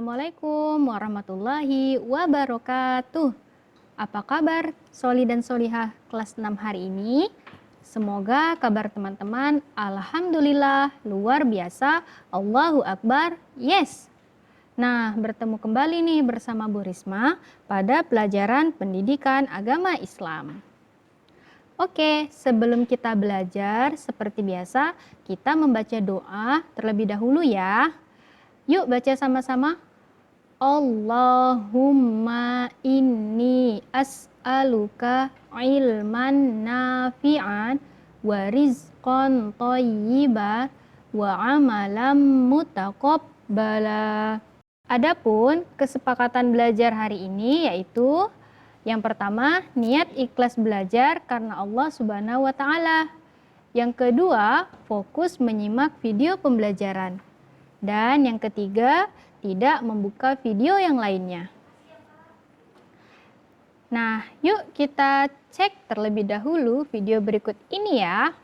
Assalamualaikum warahmatullahi wabarakatuh. Apa kabar Soli dan Solihah kelas 6 hari ini? Semoga kabar teman-teman alhamdulillah luar biasa. Allahu Akbar. Yes. Nah, bertemu kembali nih bersama Bu Risma pada pelajaran pendidikan agama Islam. Oke, sebelum kita belajar seperti biasa, kita membaca doa terlebih dahulu ya. Yuk baca sama-sama. Allahumma inni as'aluka ilman nafi'an wa rizqan thayyiban wa amalan mutaqabbala. Adapun kesepakatan belajar hari ini yaitu yang pertama, niat ikhlas belajar karena Allah Subhanahu wa taala. Yang kedua, fokus menyimak video pembelajaran. Dan yang ketiga, tidak membuka video yang lainnya. Nah, yuk kita cek terlebih dahulu video berikut ini ya.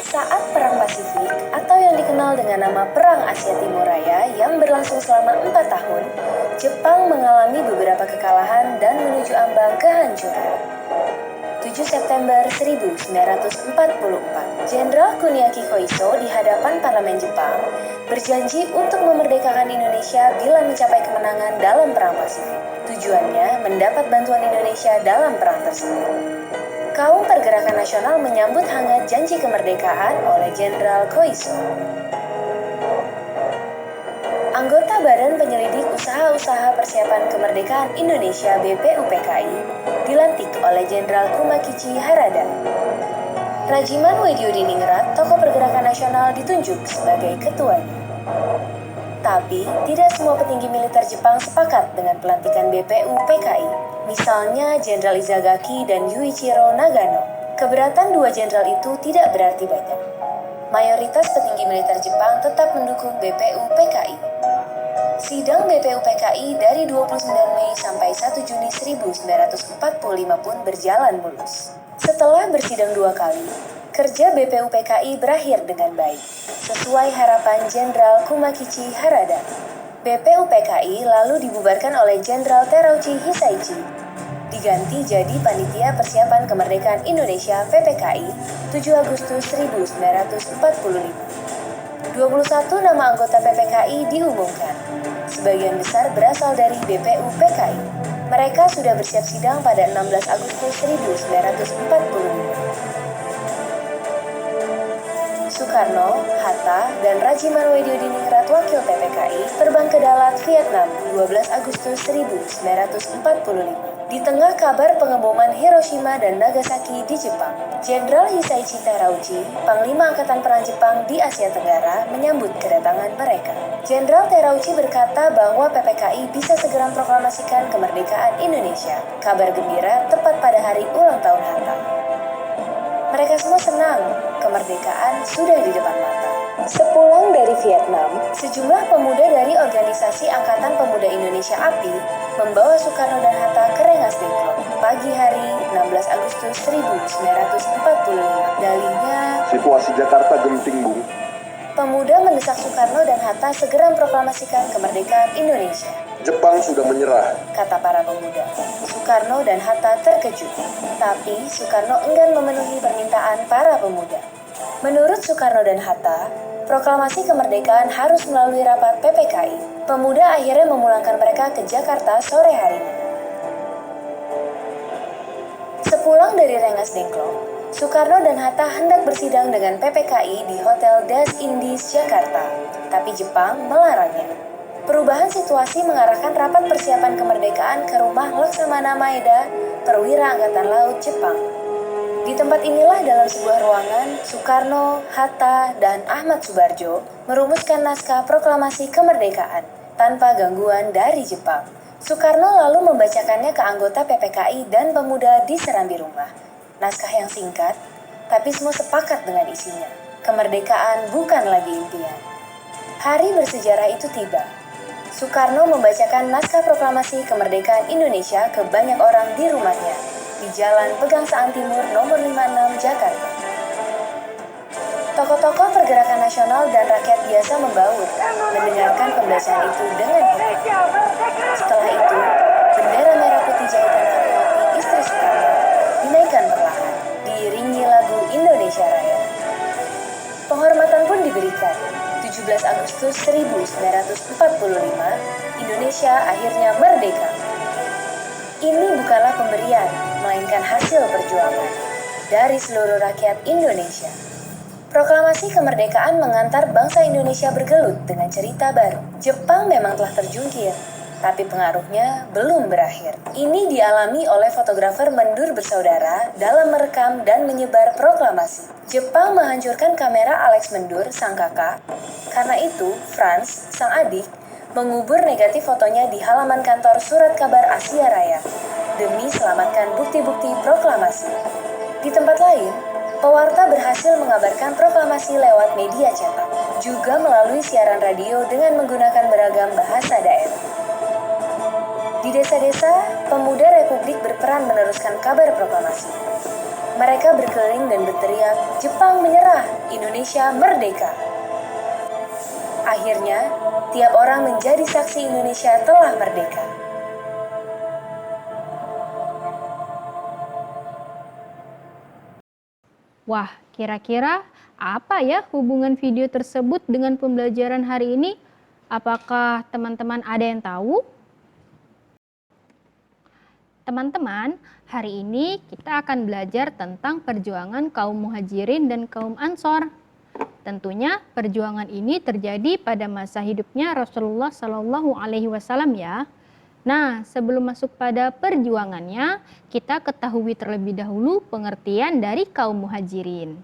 Saat Perang Pasifik atau yang dikenal dengan nama Perang Asia Timur Raya yang berlangsung selama 4 tahun, Jepang mengalami beberapa kekalahan dan menuju ambang kehancuran. 7 September 1944, Jenderal Kuniaki Koiso di hadapan parlemen Jepang berjanji untuk memerdekakan Indonesia bila mencapai kemenangan dalam Perang Pasifik. Tujuannya mendapat bantuan Indonesia dalam perang tersebut. Kaum Pergerakan Nasional menyambut hangat janji kemerdekaan oleh Jenderal Koiso. Anggota Badan Penyelidik Usaha-Usaha Persiapan Kemerdekaan Indonesia BPUPKI dilantik oleh Jenderal Kumakichi Harada. Rajiman Widyodiningrat, tokoh pergerakan nasional, ditunjuk sebagai ketuanya. Tapi, tidak semua petinggi militer Jepang sepakat dengan pelantikan BPUPKI. Misalnya Jenderal Izagaki dan Yuichiro Nagano. Keberatan dua jenderal itu tidak berarti banyak. Mayoritas petinggi militer Jepang tetap mendukung BPUPKI. Sidang BPUPKI dari 29 Mei sampai 1 Juni 1945 pun berjalan mulus. Setelah bersidang 2 kali, kerja BPUPKI berakhir dengan baik, sesuai harapan Jenderal Kumakichi Harada. BPUPKI lalu dibubarkan oleh Jenderal Terauchi Hisaichi, diganti jadi Panitia Persiapan Kemerdekaan Indonesia PPKI 7 Agustus 1945. 21 nama anggota PPKI diumumkan. Sebagian besar berasal dari BPUPKI. Mereka sudah bersiap sidang pada 16 Agustus 1945. Soekarno, Hatta, dan Rajiman Widyodiningrat wakil PPKI terbang ke Dalat, Vietnam 12 Agustus 1945. Di tengah kabar pengeboman Hiroshima dan Nagasaki di Jepang, Jenderal Hisaichi Terauchi, Panglima Angkatan Perang Jepang di Asia Tenggara, menyambut kedatangan mereka. Jenderal Terauchi berkata bahwa PPKI bisa segera memproklamasikan kemerdekaan Indonesia. Kabar gembira tepat pada hari ulang tahun Hatta. Mereka semua senang, kemerdekaan sudah di depan mata. Sepulang dari Vietnam, sejumlah pemuda dari organisasi Angkatan Pemuda Indonesia API membawa Soekarno dan Hatta ke Rengas Dengklok pagi hari 16 Agustus 1945. Dalihnya, situasi Jakarta genting, Bung. Pemuda mendesak Soekarno dan Hatta segera memproklamasikan kemerdekaan Indonesia. Jepang sudah menyerah, kata para pemuda. Soekarno dan Hatta terkejut, tapi Soekarno enggan memenuhi permintaan para pemuda. Menurut Soekarno dan Hatta, proklamasi kemerdekaan harus melalui rapat PPKI. Pemuda akhirnya memulangkan mereka ke Jakarta sore harinya. Sepulang dari Rengas Dengklok, Soekarno dan Hatta hendak bersidang dengan PPKI di Hotel Das Indies, Jakarta. Tapi Jepang melarangnya. Perubahan situasi mengarahkan rapat persiapan kemerdekaan ke rumah Laksamana Maeda, perwira Angkatan Laut Jepang. Di tempat inilah dalam sebuah ruangan, Soekarno, Hatta, dan Ahmad Subarjo merumuskan naskah proklamasi kemerdekaan tanpa gangguan dari Jepang. Soekarno lalu membacakannya ke anggota PPKI dan pemuda di serambi rumah. Naskah yang singkat, tapi semua sepakat dengan isinya. Kemerdekaan bukan lagi impian. Hari bersejarah itu tiba. Soekarno membacakan naskah proklamasi kemerdekaan Indonesia ke banyak orang di rumahnya, di Jalan Pegangsaan Timur nomor 56 Jakarta. Tokoh-tokoh pergerakan nasional dan rakyat biasa membaur, mendengarkan pembacaan itu dengan hebat. Setelah itu, bendera merah putih jahitan Fatmawati istri Soekarno dinaikkan perlahan, diiringi lagu Indonesia Raya. Penghormatan pun diberikan. 17 Agustus 1945, Indonesia akhirnya merdeka. Ini bukanlah pemberian, melainkan hasil perjuangan dari seluruh rakyat Indonesia. Proklamasi kemerdekaan mengantar bangsa Indonesia bergelut dengan cerita baru. Jepang memang telah terjungkir, tapi pengaruhnya belum berakhir. Ini dialami oleh fotografer Mendur bersaudara dalam merekam dan menyebar proklamasi. Jepang menghancurkan kamera Alex Mendur, sang kakak. Karena itu, Franz, sang adik, mengubur negatif fotonya di halaman kantor Surat Kabar Asia Raya demi selamatkan bukti-bukti proklamasi. Di tempat lain, pewarta berhasil mengabarkan proklamasi lewat media cetak, juga melalui siaran radio dengan menggunakan beragam bahasa daerah. Di desa-desa, pemuda Republik berperan meneruskan kabar proklamasi. Mereka berkeliling dan berteriak, "Jepang menyerah, Indonesia merdeka." Akhirnya, tiap orang menjadi saksi Indonesia telah merdeka. Wah, kira-kira apa ya hubungan video tersebut dengan pembelajaran hari ini? Apakah teman-teman ada yang tahu? Teman-teman, hari ini kita akan belajar tentang perjuangan kaum Muhajirin dan kaum Ansor. Tentunya perjuangan ini terjadi pada masa hidupnya Rasulullah Shallallahu Alaihi Wasallam ya. Nah, sebelum masuk pada perjuangannya, kita ketahui terlebih dahulu pengertian dari kaum Muhajirin.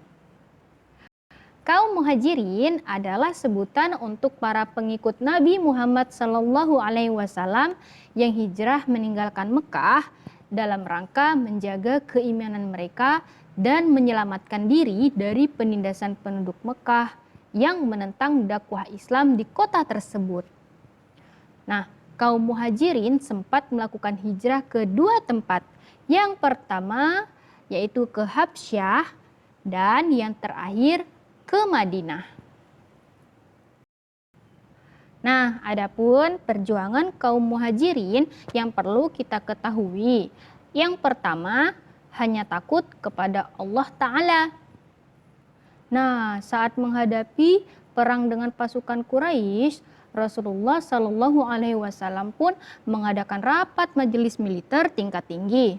Kaum Muhajirin adalah sebutan untuk para pengikut Nabi Muhammad Shallallahu Alaihi Wasallam yang hijrah meninggalkan Mekah dalam rangka menjaga keimanan mereka dan menyelamatkan diri dari penindasan penduduk Mekah yang menentang dakwah Islam di kota tersebut. Nah, kaum Muhajirin sempat melakukan hijrah ke dua tempat. Yang pertama yaitu ke Habsyah dan yang terakhir ke Madinah. Nah, adapun perjuangan kaum Muhajirin yang perlu kita ketahui. Yang pertama, hanya takut kepada Allah Ta'ala. Nah, saat menghadapi perang dengan pasukan Quraisy, Rasulullah Shallallahu Alaihi Wasallam pun mengadakan rapat majelis militer tingkat tinggi.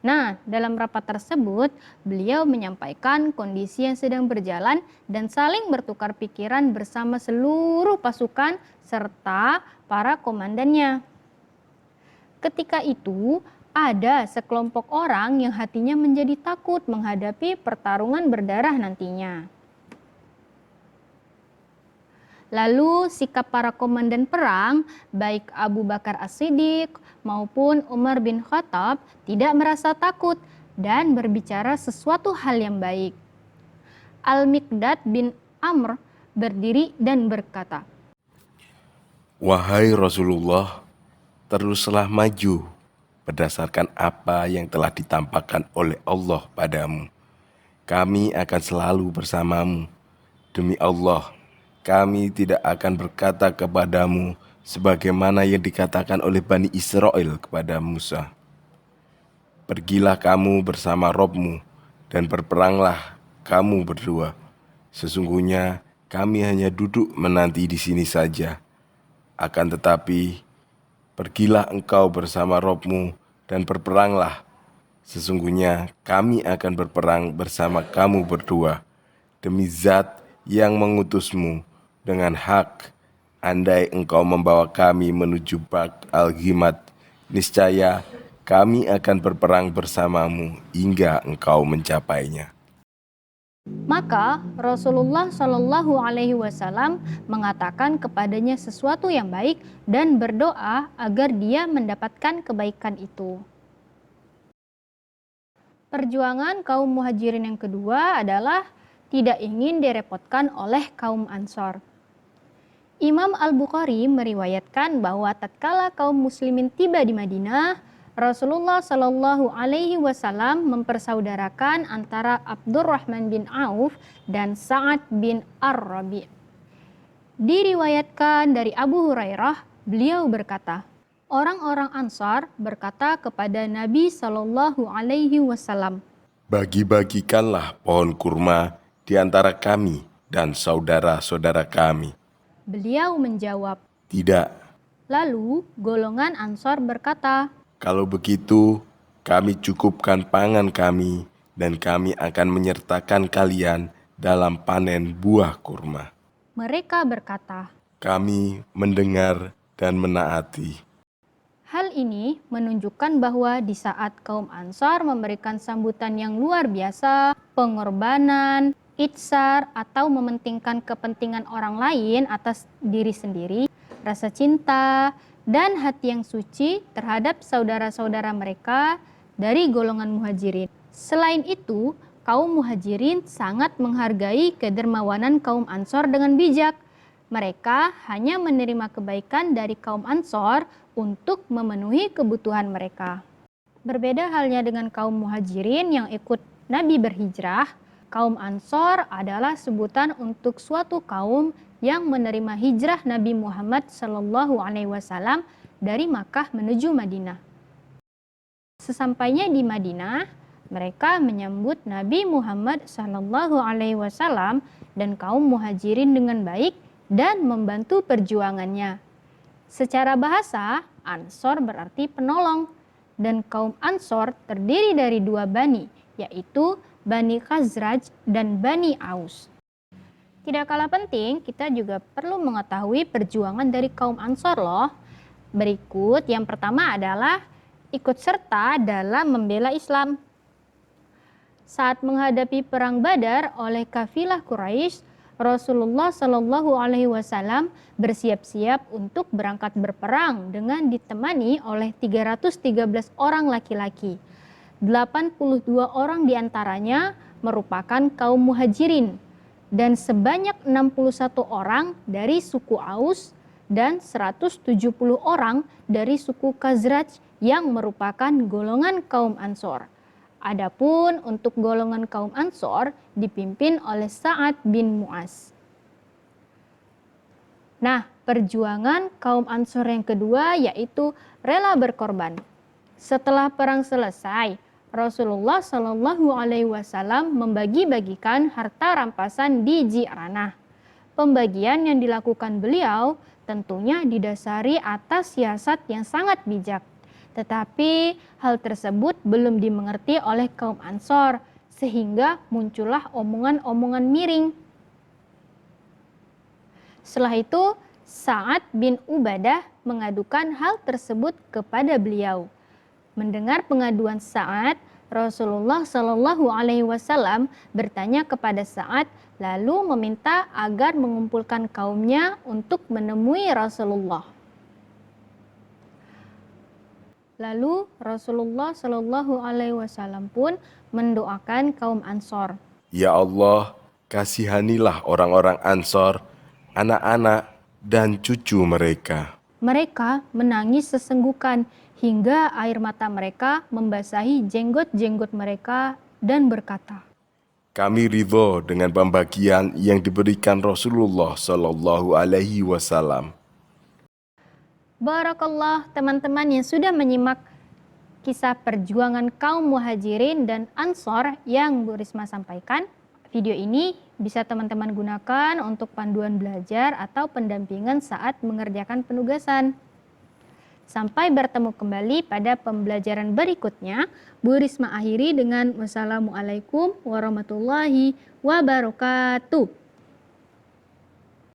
Nah, dalam rapat tersebut, beliau menyampaikan kondisi yang sedang berjalan dan saling bertukar pikiran bersama seluruh pasukan serta para komandannya. Ketika itu, ada sekelompok orang yang hatinya menjadi takut menghadapi pertarungan berdarah nantinya. Lalu sikap para komandan perang, baik Abu Bakar As-Siddiq maupun Umar bin Khattab tidak merasa takut dan berbicara sesuatu hal yang baik. Al-Miqdad bin Amr berdiri dan berkata, "Wahai Rasulullah, teruslah maju berdasarkan apa yang telah ditampakkan oleh Allah padamu. Kami akan selalu bersamamu. Demi Allah, kami tidak akan berkata kepadamu sebagaimana yang dikatakan oleh Bani Israel kepada Musa. Pergilah kamu bersama Robmu dan berperanglah kamu berdua. Sesungguhnya kami hanya duduk menanti di sini saja. Akan tetapi, pergilah engkau bersama Robmu dan berperanglah. Sesungguhnya kami akan berperang bersama kamu berdua. Demi Zat yang mengutusmu dengan hak, andai engkau membawa kami menuju Bak al-Ghimad, niscaya kami akan berperang bersamamu hingga engkau mencapainya." Maka Rasulullah Shallallahu Alaihi Wasallam mengatakan kepadanya sesuatu yang baik dan berdoa agar dia mendapatkan kebaikan itu. Perjuangan kaum Muhajirin yang kedua adalah tidak ingin direpotkan oleh kaum Ansor. Imam Al-Bukhari meriwayatkan bahwa tatkala kaum muslimin tiba di Madinah, Rasulullah Shallallahu Alaihi Wasallam mempersaudarakan antara Abdurrahman bin Auf dan Sa'ad bin Ar-Rabi'. Diriwayatkan dari Abu Hurairah, beliau berkata, orang-orang Ansar berkata kepada Nabi Shallallahu Alaihi Wasallam, bagi-bagikanlah pohon kurma di antara kami dan saudara-saudara kami. Beliau menjawab, tidak. Lalu golongan Ansar berkata, kalau begitu, kami cukupkan pangan kami dan kami akan menyertakan kalian dalam panen buah kurma. Mereka berkata, kami mendengar dan menaati. Hal ini menunjukkan bahwa di saat kaum Ansar memberikan sambutan yang luar biasa, pengorbanan, itsar atau mementingkan kepentingan orang lain atas diri sendiri, rasa cinta, dan hati yang suci terhadap saudara-saudara mereka dari golongan muhajirin. Selain itu, kaum muhajirin sangat menghargai kedermawanan kaum Ansor dengan bijak. Mereka hanya menerima kebaikan dari kaum Ansor untuk memenuhi kebutuhan mereka. Berbeda halnya dengan kaum muhajirin yang ikut Nabi berhijrah, kaum Ansor adalah sebutan untuk suatu kaum yang menerima hijrah Nabi Muhammad SAW dari Makkah menuju Madinah. Sesampainya di Madinah, mereka menyambut Nabi Muhammad SAW dan kaum muhajirin dengan baik dan membantu perjuangannya. Secara bahasa, Ansor berarti penolong, dan kaum Ansor terdiri dari dua bani, yaitu Bani Khazraj dan Bani Aus. Tidak kalah penting, kita juga perlu mengetahui perjuangan dari kaum Ansor loh. Berikut yang pertama adalah ikut serta dalam membela Islam. Saat menghadapi perang Badar oleh kafilah Quraisy, Rasulullah Shallallahu Alaihi Wasallam bersiap-siap untuk berangkat berperang dengan ditemani oleh 313 orang laki-laki. 82 orang diantaranya merupakan kaum muhajirin dan sebanyak 61 orang dari suku Aus dan 170 orang dari suku Khazraj yang merupakan golongan kaum Ansor. Adapun untuk golongan kaum Ansor dipimpin oleh Sa'ad bin Mu'az. Nah, perjuangan kaum Ansor yang kedua yaitu rela berkorban. Setelah perang selesai, Rasulullah Shallallahu Alaihi Wasallam membagi-bagikan harta rampasan di Ji'ranah. Pembagian yang dilakukan beliau tentunya didasari atas siasat yang sangat bijak. Tetapi hal tersebut belum dimengerti oleh kaum Ansor, sehingga muncullah omongan-omongan miring. Setelah itu, Sa'ad bin Ubadah mengadukan hal tersebut kepada beliau. Mendengar pengaduan Sa'ad, Rasulullah Shallallahu Alaihi Wasallam bertanya kepada Sa'ad, lalu meminta agar mengumpulkan kaumnya untuk menemui Rasulullah. Lalu Rasulullah Shallallahu Alaihi Wasallam pun mendoakan kaum Ansor. Ya Allah, kasihanilah orang-orang Ansor, anak-anak dan cucu mereka. Mereka menangis sesenggukan hingga air mata mereka membasahi jenggot-jenggot mereka dan berkata, kami ridho dengan pembagian yang diberikan Rasulullah Shallallahu Alaihi Wasallam. Barakallah teman-teman yang sudah menyimak kisah perjuangan kaum muhajirin dan Ansor yang Bu Risma sampaikan. Video ini bisa teman-teman gunakan untuk panduan belajar atau pendampingan saat mengerjakan penugasan. Sampai bertemu kembali pada pembelajaran berikutnya. Bu Risma akhiri dengan wassalamualaikum warahmatullahi wabarakatuh.